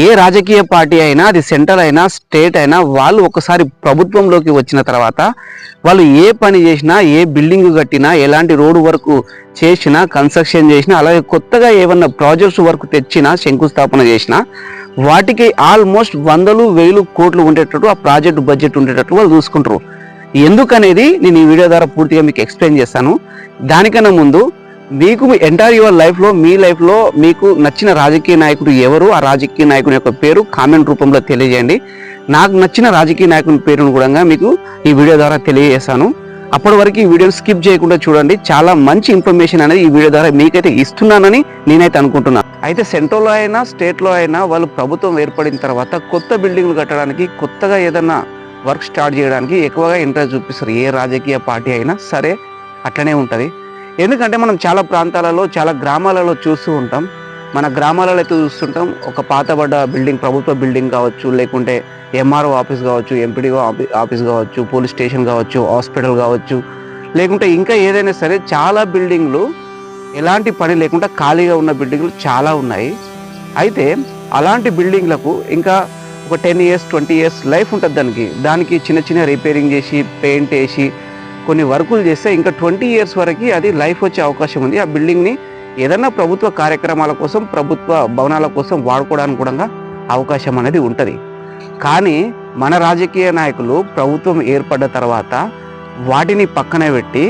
ఏ రాజకీయ పార్టీ అయినా, అది సెంటర్ అయినా, స్టేట్ అయినా, వాళ్ళు ఒకసారి ప్రభుత్వంలోకి వచ్చిన తర్వాత వాళ్ళు ఏ పని చేసినా, ఏ బిల్డింగ్ కట్టినా, ఎలాంటి రోడ్డు వర్క్ చేసినా, కన్స్ట్రక్షన్ చేసినా, అలాగే కొత్తగా ఏమన్నా ప్రాజెక్ట్స్ వర్క్ తెచ్చినా, శంకుస్థాపన చేసినా, వాటికి ఆల్మోస్ట్ వందలు వేలు కోట్లు ఉండేటట్టు ఆ ప్రాజెక్ట్ బడ్జెట్ ఉండేటట్టు వాళ్ళు చూసుకుంటారు. ఎందుకనేది నేను ఈ వీడియో ద్వారా పూర్తిగా మీకు ఎక్స్ప్లెయిన్ చేస్తాను. దానికన్నా ముందు మీకు మీ ఎంటైర్ యువర్ లైఫ్లో, మీ లైఫ్లో మీకు నచ్చిన రాజకీయ నాయకుడు ఎవరు, ఆ రాజకీయ నాయకుని యొక్క పేరు కామెంట్ రూపంలో తెలియజేయండి. నాకు నచ్చిన రాజకీయ నాయకుని పేరును కూడా మీకు ఈ వీడియో ద్వారా తెలియజేస్తాను. అప్పటి వరకు ఈ వీడియోని స్కిప్ చేయకుండా చూడండి. చాలా మంచి ఇన్ఫర్మేషన్ అనేది ఈ వీడియో ద్వారా మీకైతే ఇస్తున్నానని నేనైతే అనుకుంటున్నాను. అయితే సెంట్రల్లో అయినా, స్టేట్లో అయినా వాళ్ళు ప్రభుత్వం ఏర్పడిన తర్వాత కొత్త బిల్డింగ్లు కట్టడానికి, కొత్తగా ఏదన్నా వర్క్ స్టార్ట్ చేయడానికి ఎక్కువగా ఇంట్రెస్ట్ చూపిస్తారు. ఏ రాజకీయ పార్టీ అయినా సరే అట్లనే ఉంటుంది. ఎందుకంటే మనం చాలా ప్రాంతాలలో, చాలా గ్రామాలలో చూస్తూ ఉంటాం. మన గ్రామాలలో అయితే చూస్తుంటాం, ఒక పాతబడ్డ బిల్డింగ్, ప్రభుత్వ బిల్డింగ్ కావచ్చు, లేకుంటే ఎంఆర్ఓ ఆఫీస్ కావచ్చు, ఎంపీడీఓ ఆఫీస్ కావచ్చు, పోలీస్ స్టేషన్ కావచ్చు, హాస్పిటల్ కావచ్చు, లేకుంటే ఇంకా ఏదైనా సరే చాలా బిల్డింగ్లు ఎలాంటి పని లేకుండా ఖాళీగా ఉన్న బిల్డింగ్లు చాలా ఉన్నాయి. అయితే అలాంటి బిల్డింగ్లకు ఇంకా ఒక 10 years 20 years లైఫ్ ఉంటుంది. దానికి చిన్న చిన్న రిపేరింగ్ చేసి, పెయింట్ వేసి, కొన్ని వర్కులు చేస్తే ఇంకా 20 years వరకు అది లైఫ్ వచ్చే అవకాశం ఉంది. ఆ బిల్డింగ్ని ఏదన్నా ప్రభుత్వ కార్యక్రమాల కోసం, ప్రభుత్వ భవనాల కోసం వాడుకోవడానికి కూడా అవకాశం అనేది ఉంటుంది. కానీ మన రాజకీయ నాయకులు ప్రభుత్వం ఏర్పడ్డ తర్వాత వాటిని పక్కన పెట్టి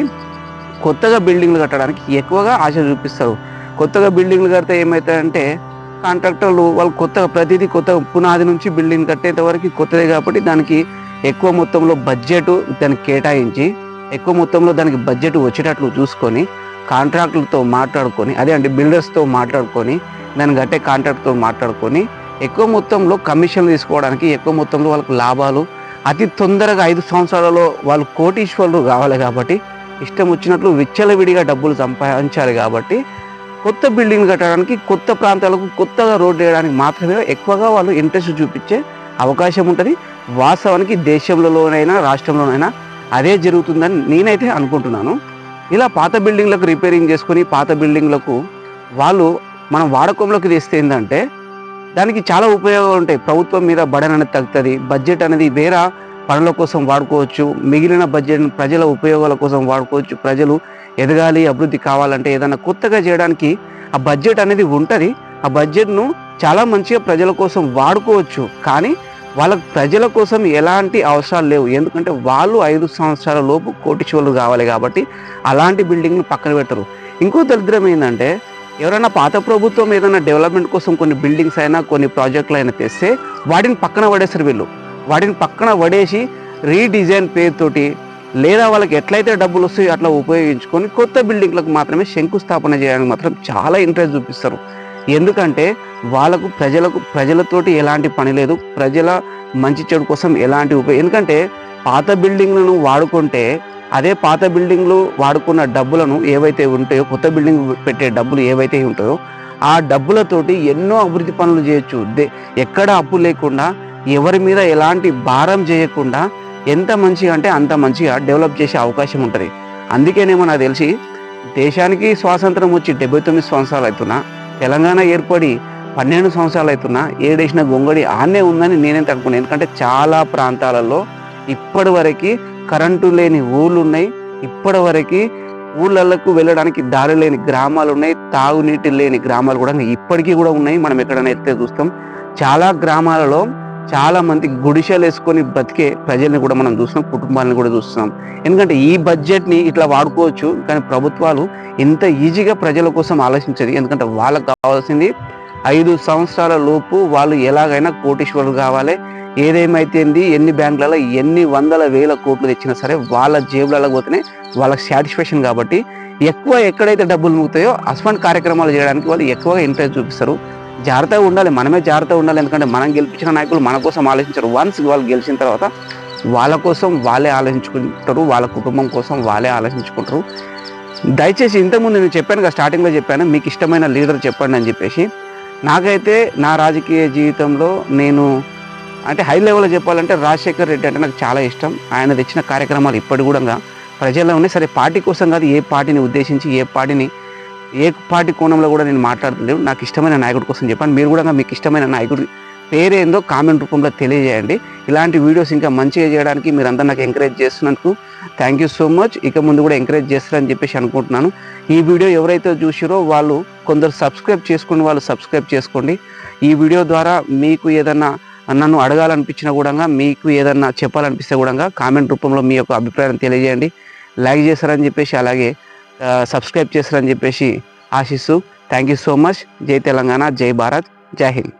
కొత్తగా బిల్డింగ్లు కట్టడానికి ఎక్కువగా ఆశ చూపిస్తారు. కొత్తగా బిల్డింగ్లు కడితే ఏమవుతాయంటే కాంట్రాక్టర్లు వాళ్ళు కొత్తగా ప్రతిదీ కొత్తగా పునాది నుంచి బిల్డింగ్ కట్టేంత వరకు కొత్తదే కాబట్టి దానికి ఎక్కువ మొత్తంలో బడ్జెట్ దానికి కేటాయించి, ఎక్కువ మొత్తంలో దానికి బడ్జెట్ వచ్చేటట్లు చూసుకొని కాంట్రాక్టులతో మాట్లాడుకొని, అదే అంటే బిల్డర్స్తో మాట్లాడుకొని, దాన్ని కట్టే కాంట్రాక్ట్తో మాట్లాడుకొని ఎక్కువ మొత్తంలో కమిషన్లు తీసుకోవడానికి, ఎక్కువ మొత్తంలో వాళ్ళకు లాభాలు అతి తొందరగా 5 సంవత్సరాలలో వాళ్ళు కోటీశ్వరులు కావాలి కాబట్టి, ఇష్టం వచ్చినట్లు విచ్చలవిడిగా డబ్బులు సంపాదించాలి కాబట్టి కొత్త బిల్డింగ్ కట్టడానికి, కొత్త ప్రాంతాలకు కొత్తగా రోడ్డు వేయడానికి మాత్రమే ఎక్కువగా వాళ్ళు ఇంట్రెస్ట్ చూపించే అవకాశం ఉంటుంది. వాస్తవానికి దేశంలోనైనా, రాష్ట్రంలోనైనా అదే జరుగుతుందని నేనైతే అనుకుంటున్నాను. ఇలా పాత బిల్డింగ్లకు రిపేరింగ్ చేసుకొని, పాత బిల్డింగ్లకు వాళ్ళు మనం వాడకంలోకి తెస్తే ఏంటంటే దానికి చాలా ఉపయోగాలు ఉంటాయి. ప్రభుత్వం మీద బడన్ అనేది తగ్గుతుంది. బడ్జెట్ అనేది వేరే పనుల కోసం వాడుకోవచ్చు. మిగిలిన బడ్జెట్ ప్రజల ఉపయోగాల కోసం వాడుకోవచ్చు. ప్రజలు ఎదగాలి, అభివృద్ధి కావాలంటే ఏదైనా కొత్తగా చేయడానికి ఆ బడ్జెట్ అనేది ఉంటుంది. ఆ బడ్జెట్ను చాలా మంచిగా ప్రజల కోసం వాడుకోవచ్చు. కానీ వాళ్ళకు ప్రజల కోసం ఎలాంటి అవసరాలు లేవు. ఎందుకంటే వాళ్ళు 5 సంవత్సరాల లోపు కోటీశ్వరులు కావాలి కాబట్టి అలాంటి బిల్డింగ్ను పక్కన పెడతారు. ఇంకో దరిద్రం ఏంటంటే ఎవరైనా పాత ప్రభుత్వం ఏదైనా డెవలప్మెంట్ కోసం కొన్ని బిల్డింగ్స్ అయినా, కొన్ని ప్రాజెక్టులు అయినా తెస్తే వాటిని పక్కన పడేస్తారు. వీళ్ళు వాటిని పక్కన పడేసి రీడిజైన్ పేరుతోటి, లేదా వాళ్ళకి ఎట్లయితే డబ్బులు వస్తాయో అట్లా ఉపయోగించుకొని కొత్త బిల్డింగ్లకు మాత్రమే శంకుస్థాపన చేయడానికి మాత్రం చాలా ఇంట్రెస్ట్ చూపిస్తారు. ఎందుకంటే వాళ్ళకు ప్రజలతోటి ఎలాంటి పని లేదు. ప్రజల మంచి చెడు కోసం ఎలాంటి ఎందుకంటే పాత బిల్డింగ్లను వాడుకుంటే అదే పాత బిల్డింగ్లు వాడుకున్న డబ్బులను ఏవైతే ఉంటాయో, కొత్త బిల్డింగ్ పెట్టే డబ్బులు ఏవైతే ఉంటాయో ఆ డబ్బులతోటి ఎన్నో అభివృద్ధి పనులు చేయొచ్చు. ఎక్కడ అప్పు లేకుండా, ఎవరి మీద ఎలాంటి భారం చేయకుండా ఎంత మంచిగా అంటే అంత మంచిగా డెవలప్ చేసే అవకాశం ఉంటుంది. అందుకేనేమో నాకు తెలిసి దేశానికి స్వాతంత్రం వచ్చి 79 సంవత్సరాలు అవుతున్నా, తెలంగాణ ఏర్పడి 12 సంవత్సరాలు అవుతున్నా, ఏడేసిన గొంగడి ఆనే ఉందని నేనైతే అనుకున్నాను. ఎందుకంటే చాలా ప్రాంతాలలో ఇప్పటి వరకు కరెంటు లేని ఊళ్ళు ఉన్నాయి. ఇప్పటి వరకు ఊళ్ళకు వెళ్ళడానికి దారి లేని గ్రామాలు ఉన్నాయి. తాగునీటి లేని గ్రామాలు కూడా ఇప్పటికీ కూడా ఉన్నాయి. మనం ఎక్కడైనా ఎత్తే చూస్తాం. చాలా గ్రామాలలో చాలా మంది గుడిసెలు వేసుకొని బ్రతికే ప్రజల్ని కూడా మనం చూస్తున్నాం, కుటుంబాలను కూడా చూస్తున్నాం. ఎందుకంటే ఈ బడ్జెట్ని ఇట్లా వాడుకోవచ్చు, కానీ ప్రభుత్వాలు ఇంత ఈజీగా ప్రజల కోసం ఆలోచించదు. ఎందుకంటే వాళ్ళకు కావాల్సింది 5 సంవత్సరాల లోపు వాళ్ళు ఎలాగైనా కోటీశ్వరులు కావాలి. ఏదేమైతేంది, ఎన్ని బ్యాంకులలో ఎన్ని వందల వేల కోట్లు తెచ్చినా సరే వాళ్ళ జేబులలో పోతేనే వాళ్ళకి సాటిస్ఫాక్షన్. కాబట్టి ఎక్కువ ఎక్కడైతే డబ్బులు ముగుతాయో అటువంటి కార్యక్రమాలు చేయడానికి వాళ్ళు ఎక్కువగా ఇంట్రెస్ట్ చూపిస్తారు. జాగ్రత్తగా ఉండాలి, మనమే జాగ్రత్తగా ఉండాలి. ఎందుకంటే మనం గెలిపించిన నాయకులు మన కోసం ఆలోచించరు. వన్స్ వాళ్ళు గెలిచిన తర్వాత వాళ్ళ కోసం వాళ్ళే ఆలోచించుకుంటారు, వాళ్ళ కుటుంబం కోసం వాళ్ళే ఆలోచించుకుంటారు. దయచేసి ఇంతకుముందు నేను చెప్పాను కదా, స్టార్టింగ్లో చెప్పాను, మీకు ఇష్టమైన లీడర్ చెప్పండి అని చెప్పేసి. నాకైతే నా రాజకీయ జీవితంలో నేను అంటే హై లెవెల్లో చెప్పాలంటే రాజశేఖర్ రెడ్డి అంటే నాకు చాలా ఇష్టం. ఆయన తెచ్చిన కార్యక్రమాలు ఇప్పటి కూడా ప్రజల్లో ఉన్నాయి. సరే, పార్టీ కోసం కాదు, ఏ పార్టీని ఉద్దేశించి ఏ పార్టీ కోణంలో కూడా నేను మాట్లాడలేదు. నాకు ఇష్టమైన నాయకుడి కోసం చెప్పాను. మీరు కూడా మీకు ఇష్టమైన నాయకుడి పేరేందో కామెంట్ రూపంలో తెలియజేయండి. ఇలాంటి వీడియోస్ ఇంకా మంచిగా చేయడానికి మీరందరూ నాకు ఎంకరేజ్ చేస్తున్నందుకు థ్యాంక్ యూ సో మచ్. ఇక ముందు కూడా ఎంకరేజ్ చేస్తారని చెప్పేసి అనుకుంటున్నాను. ఈ వీడియో ఎవరైతే చూసిరో వాళ్ళు కొందరు సబ్స్క్రైబ్ చేసుకుని వాళ్ళు సబ్స్క్రైబ్ చేసుకోండి. ఈ వీడియో ద్వారా మీకు ఏదన్నా నన్ను అడగాలనిపించినా కూడా, మీకు ఏదన్నా చెప్పాలనిపిస్తే కూడా కామెంట్ రూపంలో మీ యొక్క అభిప్రాయం తెలియజేయండి. లైక్ చేస్తారని చెప్పేసి అలాగే సబ్స్క్రైబ్ చేస్తారని చెప్పేసి ఆశిస్తూ థ్యాంక్ యూ సో మచ్. జై తెలంగాణ, జై భారత్, జై హింద్.